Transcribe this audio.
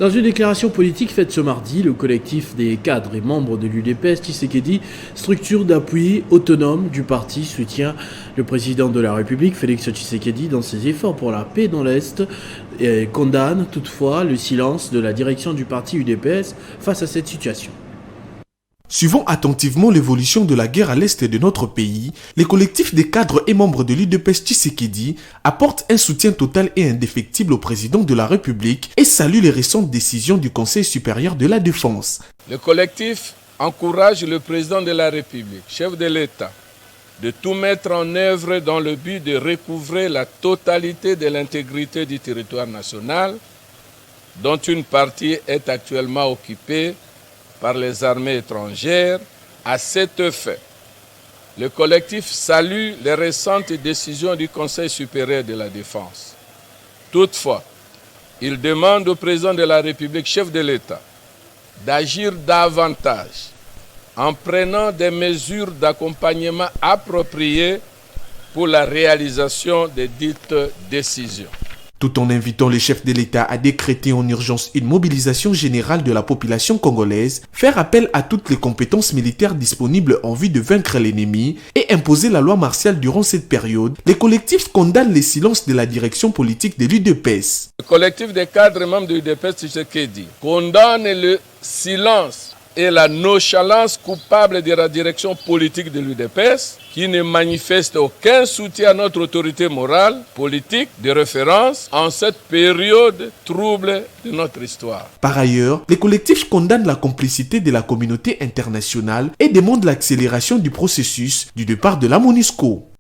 Dans une déclaration politique faite ce mardi, le collectif des cadres et membres de l'UDPS Tshisekedi, structure d'appui autonome du parti, soutient le président de la République, Félix Tshisekedi, dans ses efforts pour la paix dans l'Est et condamne toutefois le silence de la direction du parti UDPS face à cette situation. Suivant attentivement l'évolution de la guerre à l'est de notre pays, les collectifs des cadres et membres de l'UDPS Tshisekedi apportent un soutien total et indéfectible au président de la République et saluent les récentes décisions du Conseil supérieur de la Défense. Le collectif encourage le président de la République, chef de l'État, de tout mettre en œuvre dans le but de recouvrer la totalité de l'intégrité du territoire national, dont une partie est actuellement occupée par les armées étrangères. À cet effet, le collectif salue les récentes décisions du Conseil supérieur de la Défense. Toutefois, il demande au président de la République, chef de l'État, d'agir davantage en prenant des mesures d'accompagnement appropriées pour la réalisation des dites décisions. Tout en invitant les chefs de l'État à décréter en urgence une mobilisation générale de la population congolaise, faire appel à toutes les compétences militaires disponibles en vue de vaincre l'ennemi et imposer la loi martiale durant cette période, les collectifs condamnent les silences de la direction politique de l'UDPS. Le collectif des cadres membres de l'UDPS Tshisekedi condamne le silence et la nonchalance coupable de la direction politique de l'UDPS qui ne manifeste aucun soutien à notre autorité morale, politique, de référence en cette période trouble de notre histoire. Par ailleurs, les collectifs condamnent la complicité de la communauté internationale et demandent l'accélération du processus du départ de la MONUSCO.